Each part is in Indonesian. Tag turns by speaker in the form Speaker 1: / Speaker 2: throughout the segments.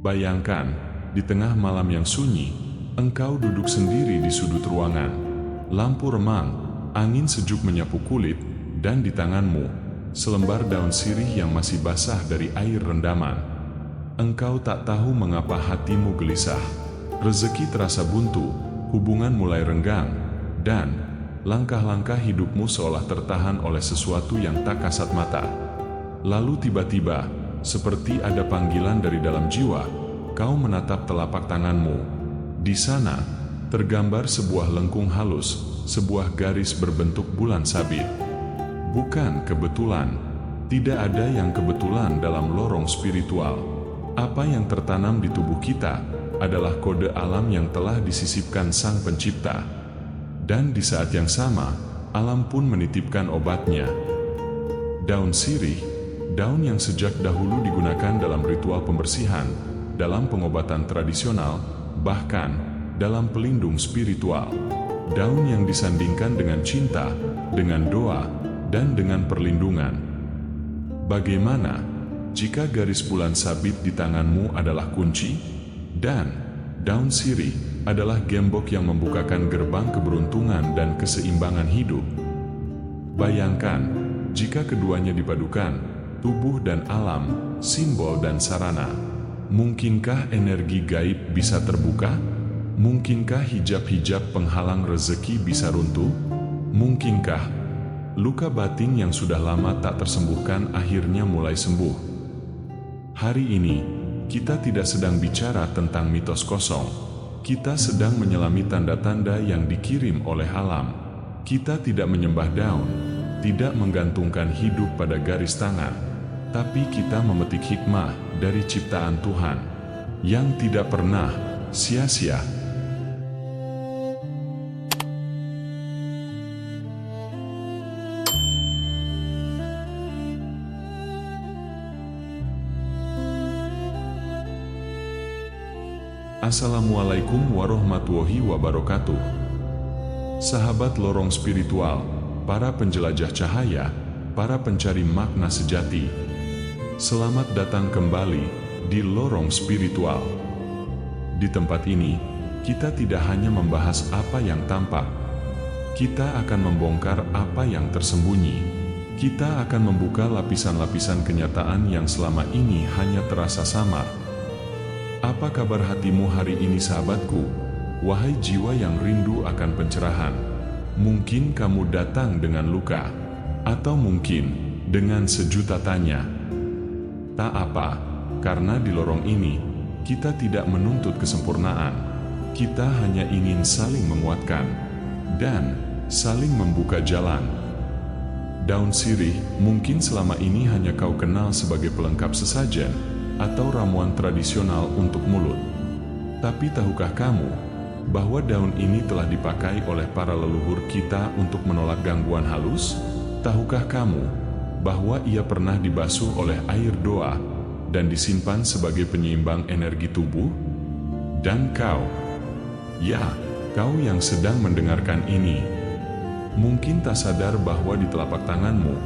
Speaker 1: Bayangkan, di tengah malam yang sunyi, engkau duduk sendiri di sudut ruangan. Lampu remang, angin sejuk menyapu kulit, dan di tanganmu, selembar daun sirih yang masih basah dari air rendaman. Engkau tak tahu mengapa hatimu gelisah. Rezeki terasa buntu, hubungan mulai renggang, dan langkah-langkah hidupmu seolah tertahan oleh sesuatu yang tak kasat mata. Lalu tiba-tiba, seperti ada panggilan dari dalam jiwa, kau menatap telapak tanganmu. Di sana, tergambar sebuah lengkung halus, sebuah garis berbentuk bulan sabit. Bukan kebetulan, tidak ada yang kebetulan dalam lorong spiritual. Apa yang tertanam di tubuh kita adalah kode alam yang telah disisipkan Sang Pencipta. Dan di saat yang sama, alam pun menitipkan obatnya. Daun sirih, daun yang sejak dahulu digunakan dalam ritual pembersihan, dalam pengobatan tradisional, bahkan dalam pelindung spiritual. Daun yang disandingkan dengan cinta, dengan doa, dan dengan perlindungan. Bagaimana jika garis bulan sabit di tanganmu adalah kunci, dan daun sirih adalah gembok yang membukakan gerbang keberuntungan dan keseimbangan hidup? Bayangkan, jika keduanya dipadukan, tubuh dan alam, simbol dan sarana. Mungkinkah energi gaib bisa terbuka? Mungkinkah hijab-hijab penghalang rezeki bisa runtuh? Mungkinkah luka batin yang sudah lama tak tersembuhkan akhirnya mulai sembuh? Hari ini, kita tidak sedang bicara tentang mitos kosong. Kita sedang menyelami tanda-tanda yang dikirim oleh alam. Kita tidak menyembah daun, tidak menggantungkan hidup pada garis tangan, tapi kita memetik hikmah dari ciptaan Tuhan yang tidak pernah sia-sia. Assalamualaikum warahmatullahi wabarakatuh. Sahabat lorong spiritual, para penjelajah cahaya, para pencari makna sejati, selamat datang kembali di lorong spiritual. Di tempat ini, kita tidak hanya membahas apa yang tampak, kita akan membongkar apa yang tersembunyi. Kita akan membuka lapisan-lapisan kenyataan yang selama ini hanya terasa samar. Apa kabar hatimu hari ini, sahabatku? Wahai jiwa yang rindu akan pencerahan, mungkin kamu datang dengan luka, atau mungkin dengan sejuta tanya. Tak apa, karena di lorong ini, kita tidak menuntut kesempurnaan. Kita hanya ingin saling menguatkan, dan saling membuka jalan. Daun sirih mungkin selama ini hanya kau kenal sebagai pelengkap sesajen, atau ramuan tradisional untuk mulut. Tapi tahukah kamu bahwa daun ini telah dipakai oleh para leluhur kita untuk menolak gangguan halus? Tahukah kamu bahwa ia pernah dibasuh oleh air doa dan disimpan sebagai penyeimbang energi tubuh? Dan kau, ya, kau yang sedang mendengarkan ini, mungkin tak sadar bahwa di telapak tanganmu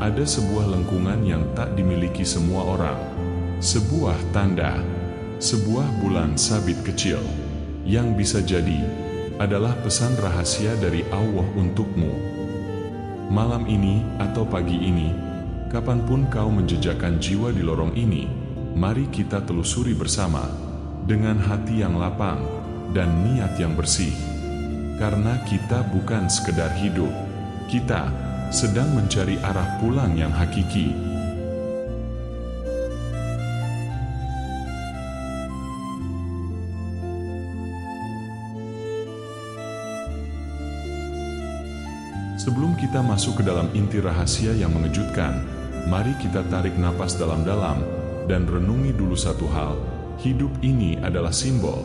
Speaker 1: ada sebuah lengkungan yang tak dimiliki semua orang. Sebuah tanda, sebuah bulan sabit kecil, yang bisa jadi adalah pesan rahasia dari Allah untukmu. Malam ini atau pagi ini, kapanpun kau menjejakkan jiwa di lorong ini, mari kita telusuri bersama, dengan hati yang lapang dan niat yang bersih. Karena kita bukan sekedar hidup, kita sedang mencari arah pulang yang hakiki. Sebelum kita masuk ke dalam inti rahasia yang mengejutkan, mari kita tarik napas dalam-dalam dan renungi dulu satu hal. Hidup ini adalah simbol.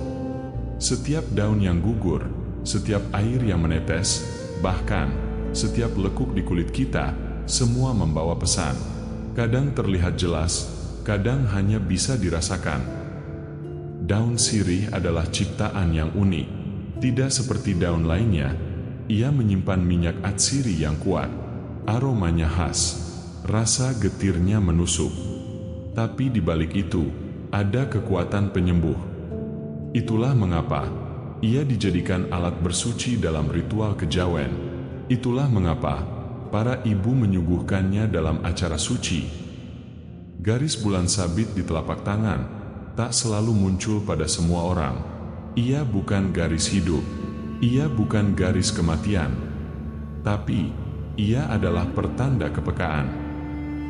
Speaker 1: Setiap daun yang gugur, setiap air yang menetes, bahkan setiap lekuk di kulit kita, semua membawa pesan. Kadang terlihat jelas, kadang hanya bisa dirasakan. Daun sirih adalah ciptaan yang unik. Tidak seperti daun lainnya, ia menyimpan minyak atsiri yang kuat, aromanya khas, rasa getirnya menusuk. Tapi di balik itu, ada kekuatan penyembuh. Itulah mengapa ia dijadikan alat bersuci dalam ritual kejawen. Itulah mengapa para ibu menyuguhkannya dalam acara suci. Garis bulan sabit di telapak tangan tak selalu muncul pada semua orang. Ia bukan garis hidup, ia bukan garis kematian, tapi ia adalah pertanda kepekaan.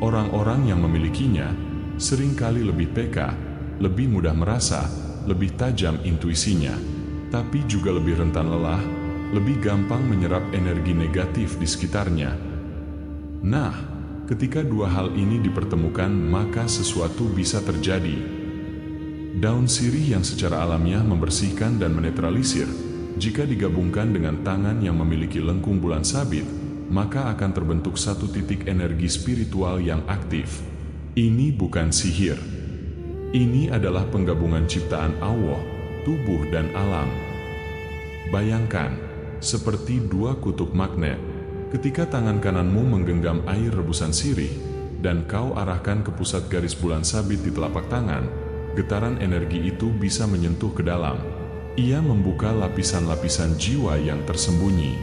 Speaker 1: Orang-orang yang memilikinya seringkali lebih peka, lebih mudah merasa, lebih tajam intuisinya, tapi juga lebih rentan lelah, lebih gampang menyerap energi negatif di sekitarnya. Nah, ketika dua hal ini dipertemukan, maka sesuatu bisa terjadi. Daun sirih yang secara alamiah membersihkan dan menetralisir, jika digabungkan dengan tangan yang memiliki lengkung bulan sabit, maka akan terbentuk satu titik energi spiritual yang aktif. Ini bukan sihir. Ini adalah penggabungan ciptaan Allah, tubuh dan alam. Bayangkan, seperti dua kutub magnet, ketika tangan kananmu menggenggam air rebusan sirih, dan kau arahkan ke pusat garis bulan sabit di telapak tangan, getaran energi itu bisa menyentuh ke dalam. Ia membuka lapisan-lapisan jiwa yang tersembunyi.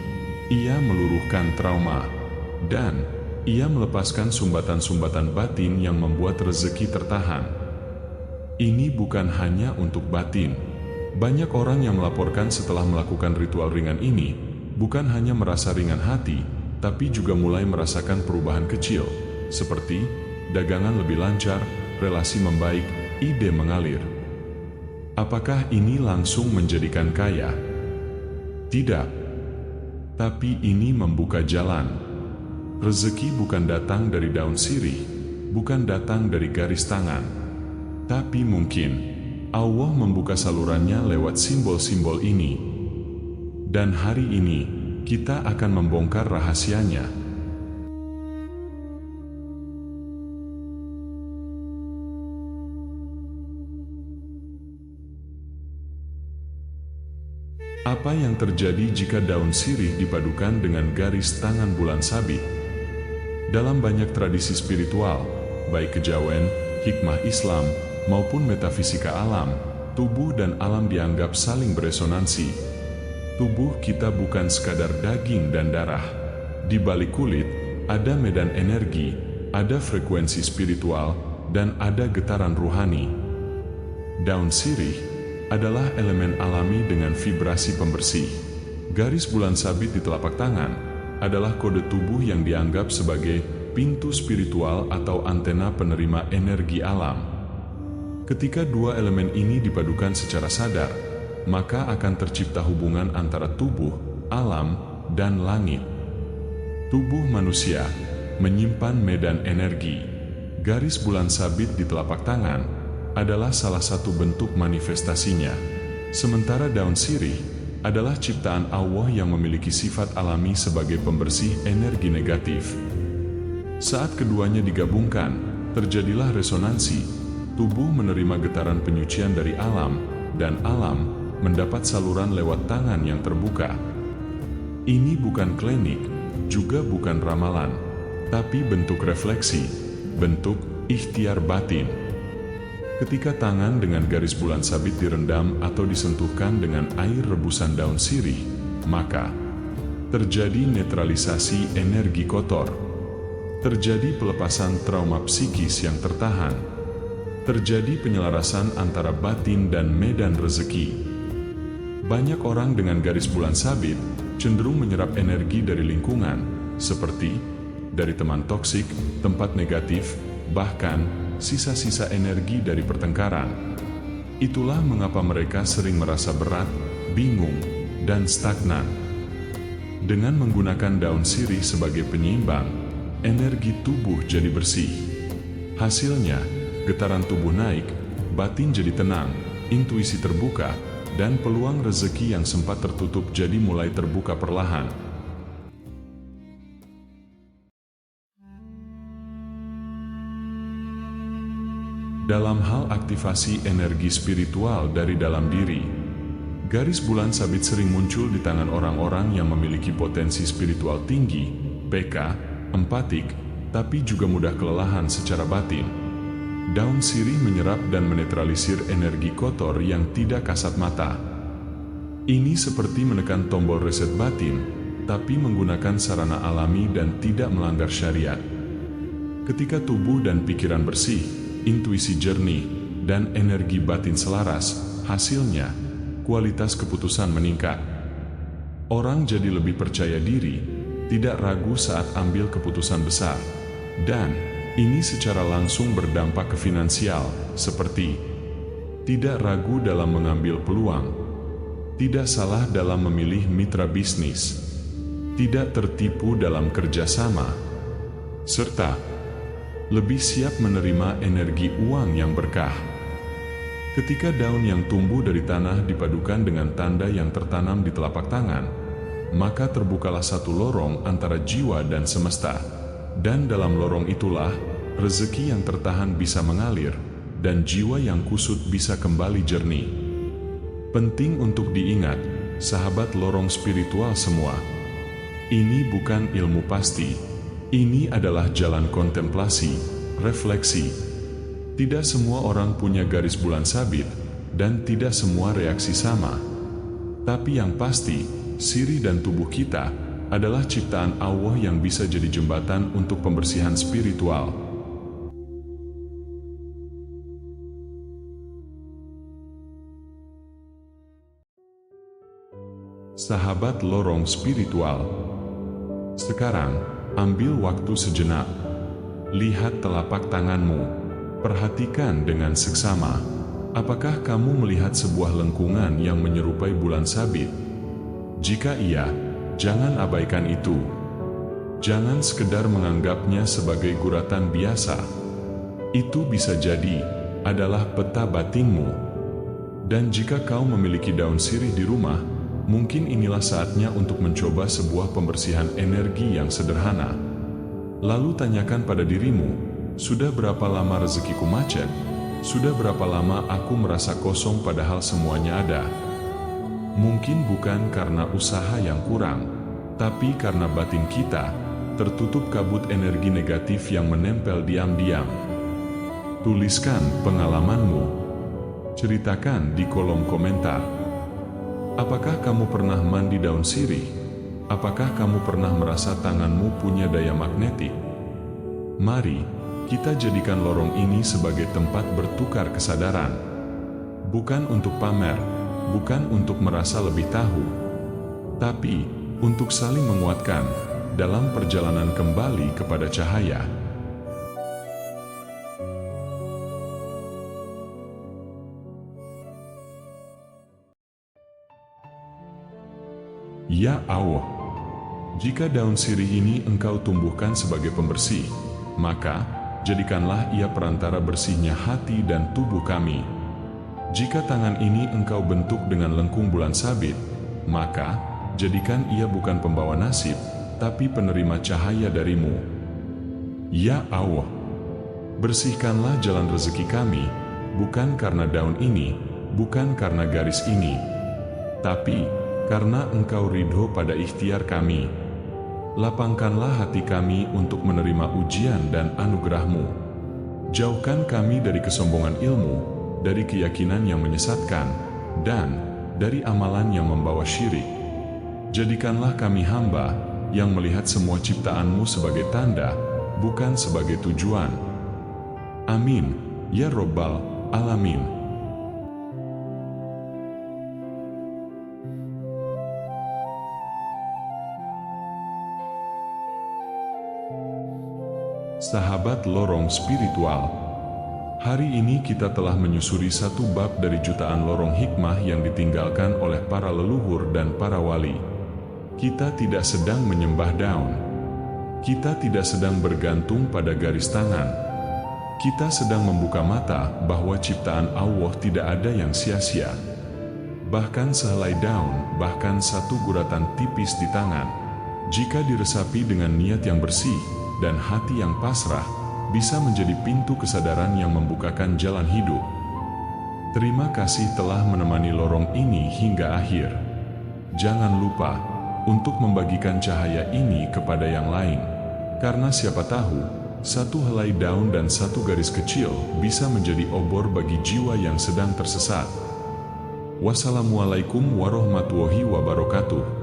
Speaker 1: Ia meluruhkan trauma, dan ia melepaskan sumbatan-sumbatan batin yang membuat rezeki tertahan. Ini bukan hanya untuk batin. Banyak orang yang melaporkan setelah melakukan ritual ringan ini, bukan hanya merasa ringan hati, tapi juga mulai merasakan perubahan kecil, seperti dagangan lebih lancar, relasi membaik, ide mengalir. Apakah ini langsung menjadikan kaya? Tidak. Tapi ini membuka jalan. Rezeki bukan datang dari daun sirih, bukan datang dari garis tangan. Tapi mungkin Allah membuka salurannya lewat simbol-simbol ini. Dan hari ini kita akan membongkar rahasianya. Apa yang terjadi jika daun sirih dipadukan dengan garis tangan bulan sabit? Dalam banyak tradisi spiritual, baik kejawen, hikmah Islam, maupun metafisika alam, tubuh dan alam dianggap saling beresonansi. Tubuh kita bukan sekadar daging dan darah. Di balik kulit, ada medan energi, ada frekuensi spiritual, dan ada getaran ruhani. Daun sirih adalah elemen alami dengan vibrasi pembersih. Garis bulan sabit di telapak tangan adalah kode tubuh yang dianggap sebagai pintu spiritual atau antena penerima energi alam. Ketika dua elemen ini dipadukan secara sadar, maka akan tercipta hubungan antara tubuh, alam, dan langit. Tubuh manusia menyimpan medan energi. Garis bulan sabit di telapak tangan adalah salah satu bentuk manifestasinya. Sementara daun sirih adalah ciptaan Allah yang memiliki sifat alami sebagai pembersih energi negatif. Saat keduanya digabungkan, terjadilah resonansi. Tubuh menerima getaran penyucian dari alam, dan alam mendapat saluran lewat tangan yang terbuka. Ini bukan klinik, juga bukan ramalan, tapi bentuk refleksi, bentuk ikhtiar batin. Ketika tangan dengan garis bulan sabit direndam atau disentuhkan dengan air rebusan daun sirih, maka terjadi netralisasi energi kotor. Terjadi pelepasan trauma psikis yang tertahan. Terjadi penyelarasan antara batin dan medan rezeki. Banyak orang dengan garis bulan sabit cenderung menyerap energi dari lingkungan, seperti dari teman toksik, tempat negatif, bahkan sisa-sisa energi dari pertengkaran. Itulah mengapa mereka sering merasa berat, bingung, dan stagnan. Dengan menggunakan daun sirih sebagai penyeimbang, energi tubuh jadi bersih. Hasilnya, getaran tubuh naik, batin jadi tenang, intuisi terbuka, dan peluang rezeki yang sempat tertutup jadi mulai terbuka perlahan. Dalam hal aktivasi energi spiritual dari dalam diri, garis bulan sabit sering muncul di tangan orang-orang yang memiliki potensi spiritual tinggi, peka, empatik, tapi juga mudah kelelahan secara batin. Daun sirih menyerap dan menetralisir energi kotor yang tidak kasat mata. Ini seperti menekan tombol reset batin, tapi menggunakan sarana alami dan tidak melanggar syariat. Ketika tubuh dan pikiran bersih, intuisi jernih, dan energi batin selaras, hasilnya, kualitas keputusan meningkat. Orang jadi lebih percaya diri, tidak ragu saat ambil keputusan besar, dan ini secara langsung berdampak ke finansial, seperti tidak ragu dalam mengambil peluang, tidak salah dalam memilih mitra bisnis, tidak tertipu dalam kerjasama, serta lebih siap menerima energi uang yang berkah. Ketika daun yang tumbuh dari tanah dipadukan dengan tanda yang tertanam di telapak tangan, maka terbukalah satu lorong antara jiwa dan semesta. Dan dalam lorong itulah, rezeki yang tertahan bisa mengalir, dan jiwa yang kusut bisa kembali jernih. Penting untuk diingat, sahabat lorong spiritual semua. Ini bukan ilmu pasti. Ini adalah jalan kontemplasi, refleksi. Tidak semua orang punya garis bulan sabit, dan tidak semua reaksi sama. Tapi yang pasti, sirih dan tubuh kita adalah ciptaan Allah yang bisa jadi jembatan untuk pembersihan spiritual. Sahabat lorong spiritual, sekarang ambil waktu sejenak. Lihat telapak tanganmu, perhatikan dengan seksama. Apakah kamu melihat sebuah lengkungan yang menyerupai bulan sabit? Jika iya, jangan abaikan itu. Jangan sekedar menganggapnya sebagai guratan biasa. Itu bisa jadi adalah peta batinmu. Dan jika kau memiliki daun sirih di rumah, mungkin inilah saatnya untuk mencoba sebuah pembersihan energi yang sederhana. Lalu tanyakan pada dirimu, sudah berapa lama rezekiku macet? Sudah berapa lama aku merasa kosong padahal semuanya ada? Mungkin bukan karena usaha yang kurang, tapi karena batin kita tertutup kabut energi negatif yang menempel diam-diam. Tuliskan pengalamanmu. Ceritakan di kolom komentar. Apakah kamu pernah mandi daun sirih? Apakah kamu pernah merasa tanganmu punya daya magnetik? Mari kita jadikan lorong ini sebagai tempat bertukar kesadaran. Bukan untuk pamer, bukan untuk merasa lebih tahu, tapi untuk saling menguatkan dalam perjalanan kembali kepada cahaya. Ya Allah, jika daun sirih ini Engkau tumbuhkan sebagai pembersih, maka jadikanlah ia perantara bersihnya hati dan tubuh kami. Jika tangan ini Engkau bentuk dengan lengkung bulan sabit, maka jadikan ia bukan pembawa nasib, tapi penerima cahaya darimu. Ya Allah, bersihkanlah jalan rezeki kami, bukan karena daun ini, bukan karena garis ini, tapi karena Engkau ridho pada ikhtiar kami. Lapangkanlah hati kami untuk menerima ujian dan anugerah-Mu. Jauhkan kami dari kesombongan ilmu, dari keyakinan yang menyesatkan, dan dari amalan yang membawa syirik. Jadikanlah kami hamba yang melihat semua ciptaan-Mu sebagai tanda, bukan sebagai tujuan. Amin, ya Rabbal Alamin. Sahabat lorong spiritual, hari ini kita telah menyusuri satu bab dari jutaan lorong hikmah yang ditinggalkan oleh para leluhur dan para wali. Kita tidak sedang menyembah daun. Kita tidak sedang bergantung pada garis tangan. Kita sedang membuka mata bahwa ciptaan Allah tidak ada yang sia-sia. Bahkan sehelai daun, bahkan satu guratan tipis di tangan, jika diresapi dengan niat yang bersih dan hati yang pasrah, bisa menjadi pintu kesadaran yang membukakan jalan hidup. Terima kasih telah menemani lorong ini hingga akhir. Jangan lupa untuk membagikan cahaya ini kepada yang lain, karena siapa tahu satu helai daun dan satu garis kecil bisa menjadi obor bagi jiwa yang sedang tersesat. Wassalamualaikum warahmatullahi wabarakatuh.